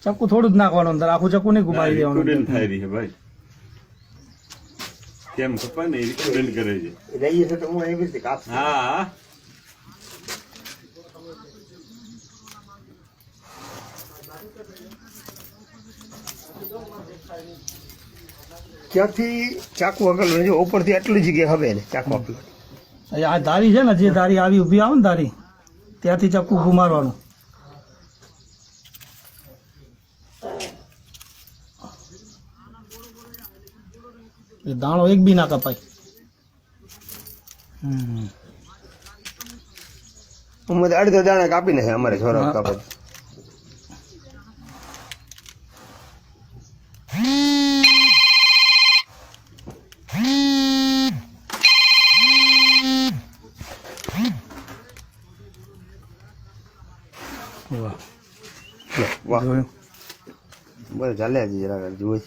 ચક્કુ થોડું જ નાખવાનું અંદર, આખું ચક્કુ નહીં ઘુમાવી દેવાનું. સ્ટુડન્ટ થાય રહી છે ભાઈ, કેમ કપા ને સ્ટુડન્ટ કરે છે. રહીએ છે તો હું એવી રીતે કાપ. હા ક્યાંથી ચાકુ આગળ જો ઉપરથી આટલી જગ્યા હવે ને ચાકુ આગળ આ ધારી છે ને, જે ધારી આવી ઊભી આવે ને ધારી, ત્યાંથી ચક્કુ ઘુમારવાનું. એ દાણો એક બી ના કપાય. અડધો દાણા કાપી નાખે અમારે છોરા કાપે. વાહ બસ ચાલે જરા જોઈ